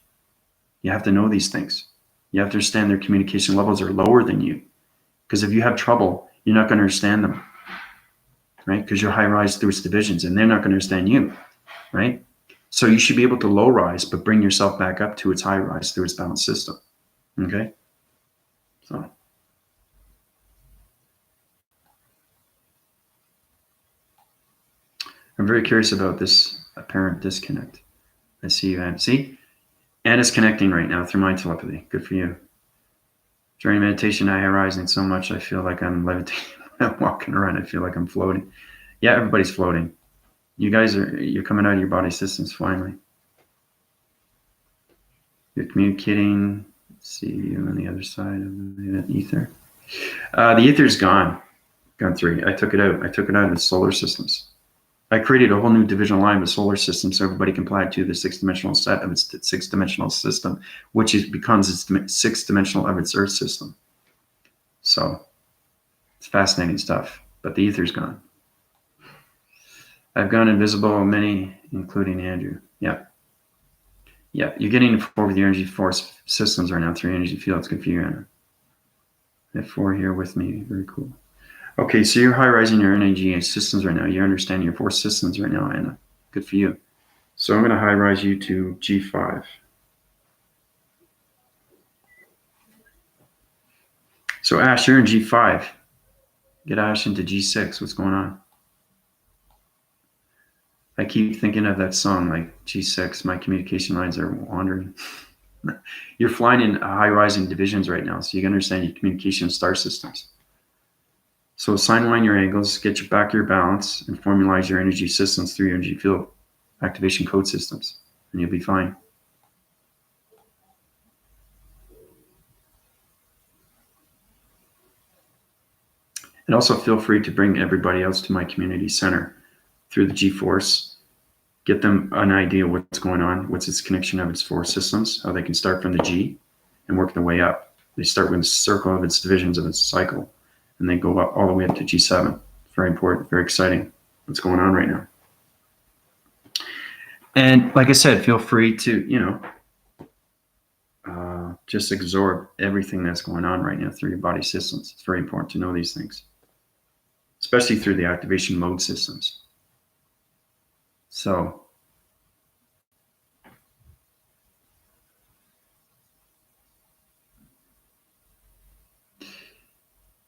You have to know these things. You have to understand their communication levels are lower than you. Because if you have trouble, you're not going to understand them. Right? Because you're high rise through its divisions and they're not going to understand you. Right? So you should be able to low rise, but bring yourself back up to its high rise through its balanced system. Okay? So. I'm very curious about this apparent disconnect. I see you, Anne. See? Anna's connecting right now through my telepathy. Good for you. During meditation, I arising so much, I feel like I'm levitating. I'm walking around. I feel like I'm floating. Yeah, everybody's floating. You guys you're coming out of your body systems finally. You're communicating. Let's see you on the other side of the ether. The ether's gone. Gone 3. I took it out. I took it out of the solar systems. I created a whole new divisional line of solar system so everybody can apply it to the 6-dimensional set of its 6-dimensional system, which becomes its 6-dimensional of its Earth system. So it's fascinating stuff, but the ether's gone. I've gone invisible, many, including Andrew. Yeah. Yeah, you're getting 4 with your energy force systems right now, 3 energy fields. Good for you, Anna. I have 4 here with me. Very cool. Okay, so you're high-rising your energy systems right now. You're understanding your 4 systems right now, Anna. Good for you. So I'm going to high-rise you to G5. So Ash, you're in G5. Get Ash into G6. What's going on? I keep thinking of that song, like G6, my communication lines are wandering. You're flying in high-rising divisions right now, so you can understand your communication star systems. So assign line your angles, get your back your balance, and formalize your energy systems through your energy field activation code systems, and you'll be fine. And also feel free to bring everybody else to my community center through the G-Force. Get them an idea what's going on, what's its connection of its 4 systems, how they can start from the G and work their way up. They start with the circle of its divisions of its cycle, and they go up all the way up to G7. Very important, very exciting what's going on right now. And like I said, feel free to, just absorb everything that's going on right now through your body systems. It's very important to know these things, especially through the activation mode systems. So,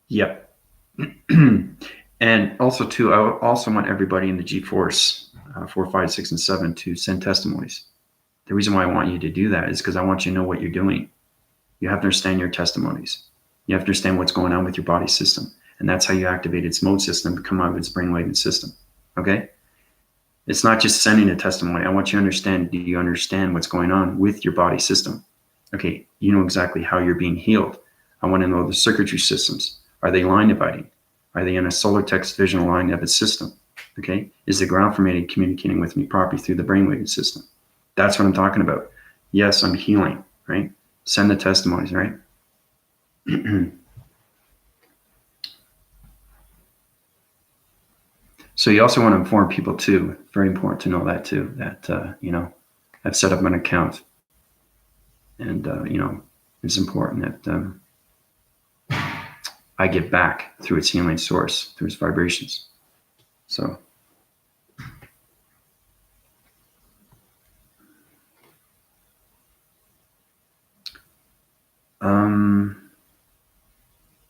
yep. And also, too, I also want everybody in the G-Force, 4, 5, 6, and 7 to send testimonies. The reason why I want you to do that is because I want you to know what you're doing. You have to understand your testimonies. You have to understand what's going on with your body system. And that's how you activate its mode system to come out of its brainwave system. Okay? It's not just sending a testimony. I want you to understand, do you understand what's going on with your body system? Okay, you know exactly how you're being healed. I want to know the circuitry systems. Are they line dividing? Are they in a solar text vision line of its system? Okay, is the ground formated communicating with me properly through the brainwave system? That's what I'm talking about. Yes, I'm healing, right? Send the testimonies, right? So you also want to inform people too. Very important to know that too. That I've set up an account, and it's important that I give back through its healing source, through its vibrations. So.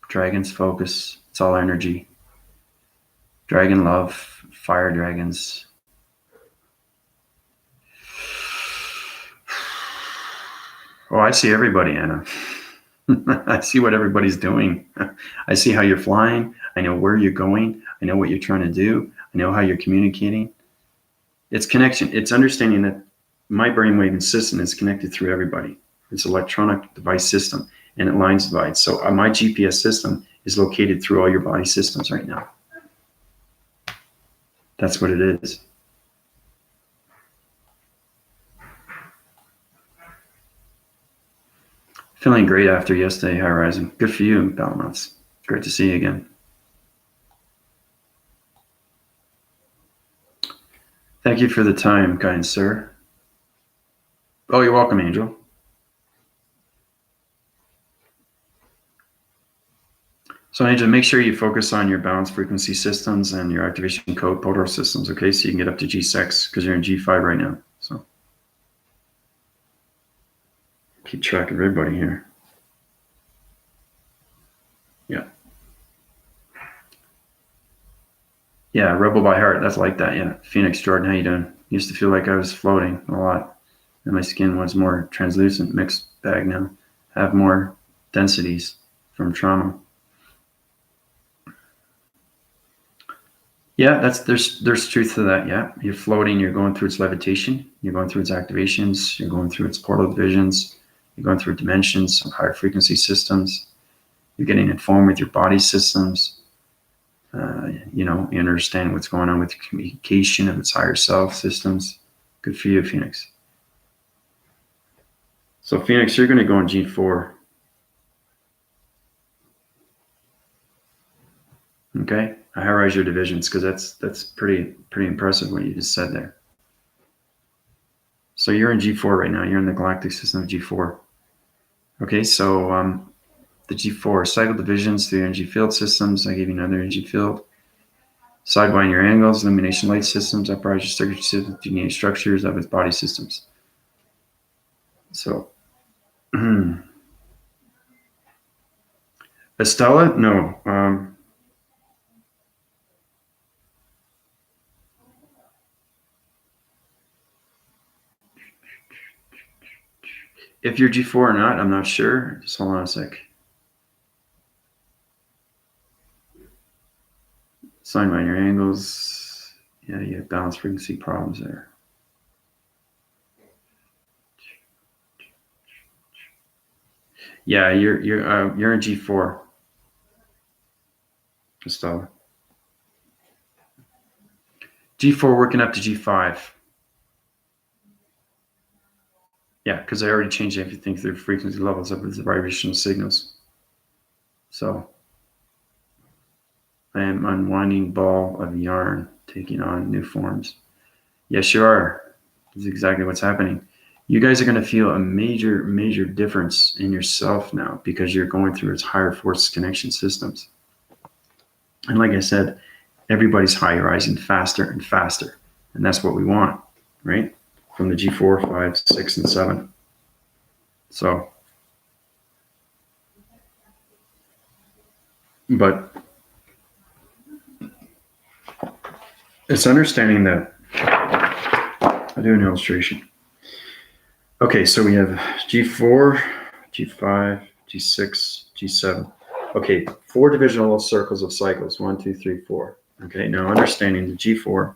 Dragons focus. It's all energy. Dragon love, fire dragons. Oh, I see everybody, Anna. I see what everybody's doing. I see how you're flying. I know where you're going. I know what you're trying to do. I know how you're communicating. It's connection. It's understanding that my brainwave system is connected through everybody. It's an electronic device system, and it lines divides. So my GPS system is located through all your body systems right now. That's what it is. Feeling great after yesterday, High Rising. Good for you, Balance. Great to see you again. Thank you for the time, kind sir. Oh, you're welcome, Angel. So, Angel, make sure you focus on your balance frequency systems and your activation code photo systems, okay? So you can get up to G6 because you're in G5 right now. So keep track of everybody here. Yeah. Yeah, Rebel by Heart. That's like that. Yeah. Phoenix Jordan, how you doing? Used to feel like I was floating a lot, and my skin was more translucent, mixed bag now. Have more densities from trauma. Yeah, there's truth to that. Yeah, you're floating. You're going through its levitation. You're going through its activations. You're going through its portal divisions. You're going through dimensions of higher frequency systems. You're getting informed with your body systems. You understand what's going on with the communication of its higher self systems. Good for you, Phoenix. So, Phoenix, you're going to go in G4. Okay, I high-rise your divisions because that's pretty impressive what you just said there. So you're in G4 right now. You're in the galactic system of G4. Okay, so the G4 cycle divisions through energy field systems. I gave you another energy field. Sidewind your angles, illumination light systems, uprise your circuit systems, DNA structures of its body systems. So, Estella, no. If you're G4 or not, I'm not sure. Just hold on a sec. Sidewind your angles. Yeah, you have balance frequency problems there. Yeah, you're in G4. Estella. G4 working up to G5. Yeah, because I already changed everything through frequency levels of the vibrational signals. So I am unwinding ball of yarn, taking on new forms. Yes, you are. That's exactly what's happening. You guys are going to feel a major difference in yourself now because you're going through its higher force connection systems. And like I said, everybody's high rising faster and faster. And that's what we want, right? From the G4, 5, 6, and 7. So, but it's understanding that I'll do an illustration. Okay, so we have G4, G5, G6, G7. Okay, 4 divisional circles of cycles. 1, 2, 3, 4. Okay, now understanding the G4.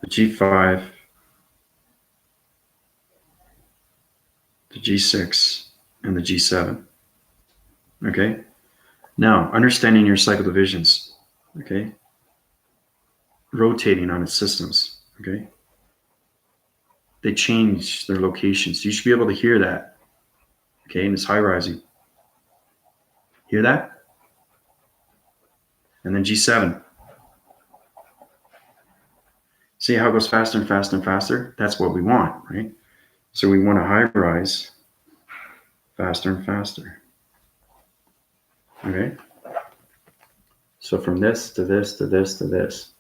The G5, the G6, and the G7. Okay, now understanding your cycle divisions. Okay, rotating on its systems. Okay, they change their locations. You should be able to hear that. Okay, and it's high rising. Hear that? And then G7. See how it goes faster and faster and faster? That's what we want, right? So we want to high rise faster and faster. Okay? So from this to this to this to this.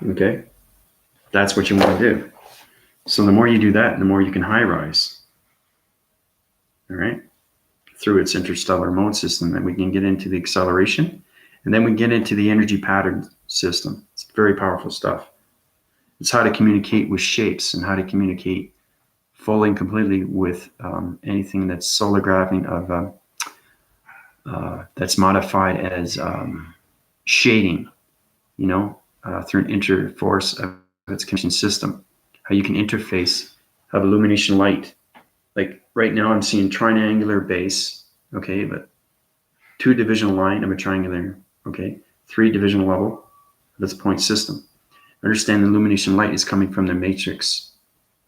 Okay? That's what you want to do. So the more you do that, the more you can high rise. All right? Through its interstellar mode system. Then we can get into the acceleration. And then we get into the energy pattern system. It's very powerful stuff. It's how to communicate with shapes and how to communicate fully and completely with anything that's solar gravity of that's modified as shading, you know, through an interforce of its communication system. How you can interface, have illumination light. Like right now I'm seeing triangular base, okay, but 2-divisional line of a triangular, okay, 3-divisional level of its point system. Understand the illumination light is coming from the matrix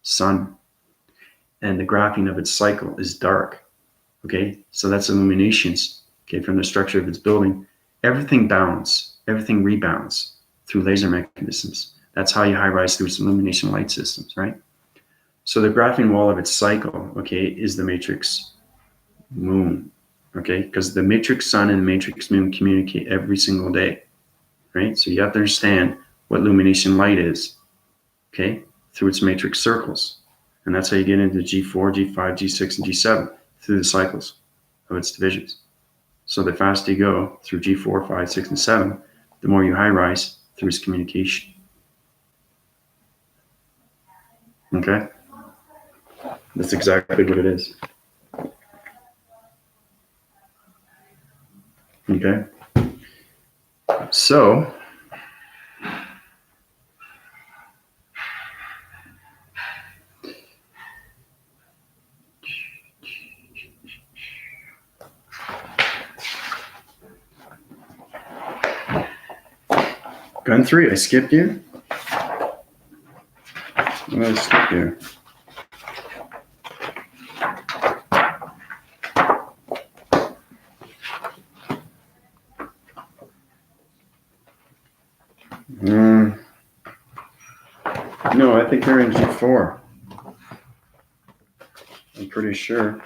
sun, and the graphing of its cycle is dark, okay? So that's illuminations, okay, from the structure of its building. Everything bounds, everything rebounds through laser mechanisms. That's how you high rise through its illumination light systems, right? So the graphing wall of its cycle, okay, is the matrix moon, okay? Because the matrix sun and the matrix moon communicate every single day, right? So you have to understand what illumination light is, okay, through its matrix circles. And that's how you get into G4, G5, G6, and G7 through the cycles of its divisions. So the faster you go through G4, 5, 6, and 7, the more you high rise through its communication. Okay? That's exactly what it is. Okay? So, gun 3, I skipped you. I skipped you. No, I think they're in G4. I'm pretty sure.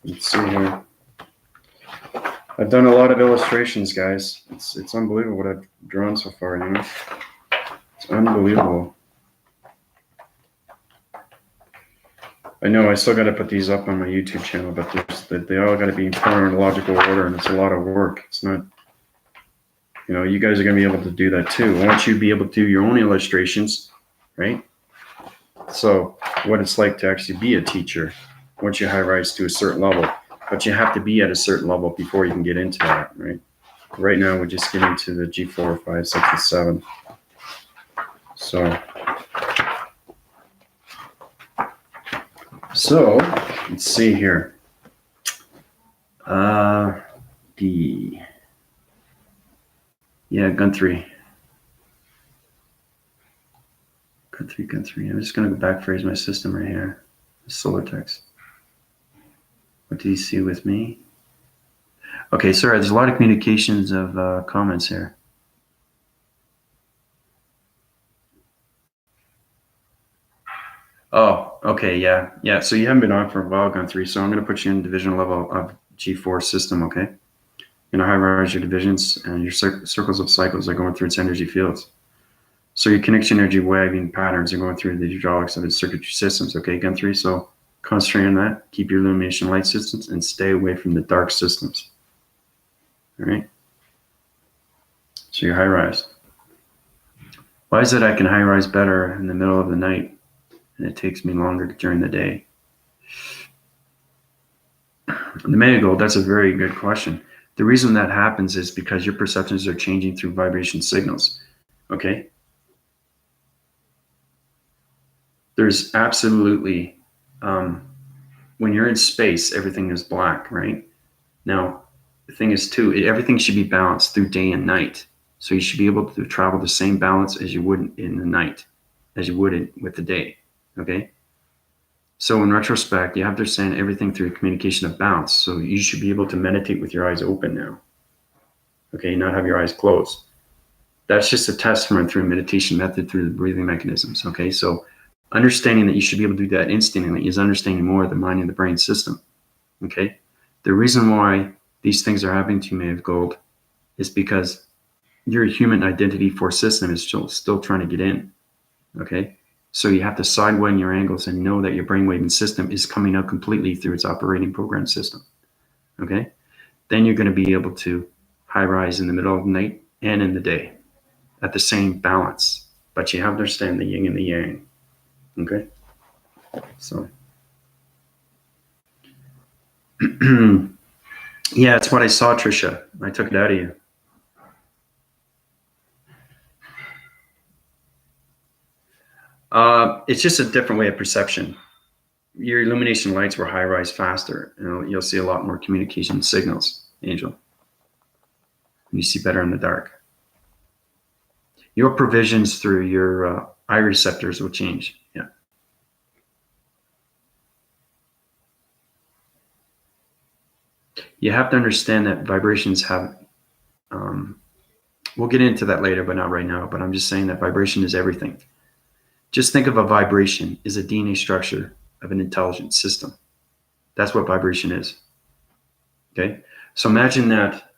Let's see here. I've done a lot of illustrations, guys. It's unbelievable what I've drawn so far, you know? It's unbelievable. I know I still got to put these up on my YouTube channel, but they all got to be in chronological order, and it's a lot of work. It's not, you know, you guys are going to be able to do that too. I want you to be able to do your own illustrations, right? So what it's like to actually be a teacher once you high rise to a certain level, but you have to be at a certain level before you can get into that, right? Right now we're just getting to the G4, 5, 6, and 7. So let's see here. D. Yeah, gun 3. Gun 3. I'm just going to go back phrase my system right here. Solar text. What do you see with me? Okay, sorry, there's a lot of communications of comments here. Oh, okay, yeah. So you haven't been on for a while, gun 3. So I'm going to put you in division level of G4 system, okay? You're going to high rise your divisions, and your circles of cycles are going through its energy fields. So your connection energy waving patterns are going through the hydraulics of its circuitry systems, okay, gun 3? So concentrate on that. Keep your illumination light systems and stay away from the dark systems. All right? So you're high rise. Why is it I can high rise better in the middle of the night and it takes me longer during the day? The mega-gold, that's a very good question. The reason that happens is because your perceptions are changing through vibration signals, okay? There's absolutely, when you're in space, everything is black, right? Now, the thing is too, everything should be balanced through day and night. So you should be able to travel the same balance as you would in the night, as you would with the day, okay? So in retrospect, you have to understand everything through communication of balance. So you should be able to meditate with your eyes open now. Okay, not have your eyes closed. That's just a test run through a meditation method through the breathing mechanisms. Okay, so understanding that you should be able to do that instantly is understanding more of the mind and the brain system. Okay, the reason why these things are happening to you, May of Gold, is because your human identity force system is still trying to get in. Okay, so you have to sidewind your angles and know that your brainwave system is coming out completely through its operating program system. Okay, then you're going to be able to high rise in the middle of the night and in the day at the same balance, but you have to understand the yin and the yang. Okay, so yeah, it's what I saw, Trisha. I took it out of you. It's just a different way of perception. Your illumination lights were high rise faster, and you'll see a lot more communication signals, Angel. You see better in the dark. Your provisions through your eye receptors will change. Yeah. You have to understand that vibrations have, we'll get into that later, but not right now. But I'm just saying that vibration is everything. Just think of a vibration is a DNA structure of an intelligent system. That's what vibration is. Okay. So imagine that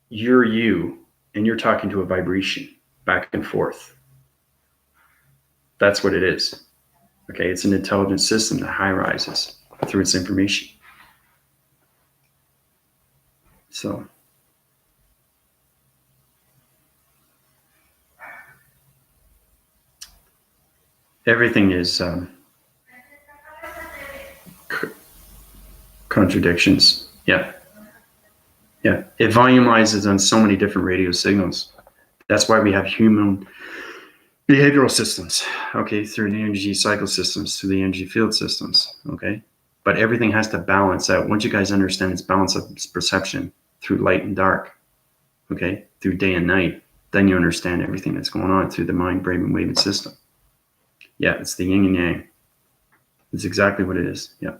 you're you and you're talking to a vibration back and forth. That's what it is. Okay. It's an intelligent system that high rises through its information. So everything is contradictions. Yeah. Yeah. It volumizes on so many different radio signals. That's why we have human behavioral systems, okay, through the energy cycle systems, through the energy field systems, okay? But everything has to balance out. Once you guys understand this balance of perception through light and dark, okay, through day and night, then you understand everything that's going on through the mind, brain, and wave system. Yeah, it's the yin and yang. It's exactly what it is. Yeah.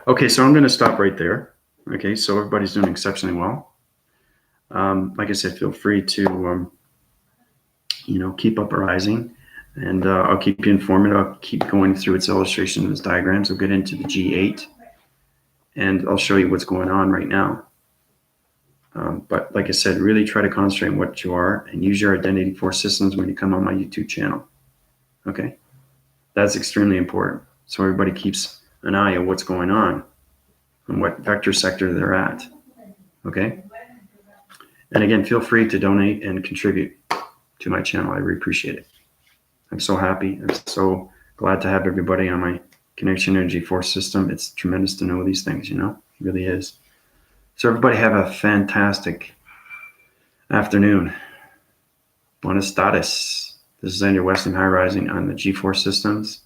Okay, so I'm going to stop right there. Okay, so everybody's doing exceptionally well. Like I said, feel free to, keep up rising, and I'll keep you informed. I'll keep going through its illustration and its diagrams. We'll get into the G8, and I'll show you what's going on right now. But like I said, really try to concentrate on what you are and use your identity force systems when you come on my YouTube channel. Okay, that's extremely important. So everybody keeps an eye on what's going on and what vector sector they're at. Okay, and again, feel free to donate and contribute to my channel. I really appreciate it. I'm so happy. I'm so glad to have everybody on my connection energy force system. It's tremendous to know these things, it really is. So everybody have a fantastic afternoon. Buenas tardes. This is Andrew Weston High Rising on the G4 systems,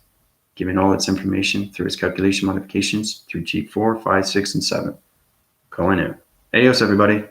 giving all its information through its calculation modifications through G4, 5, 6, and 7. Calling in. Adios, everybody.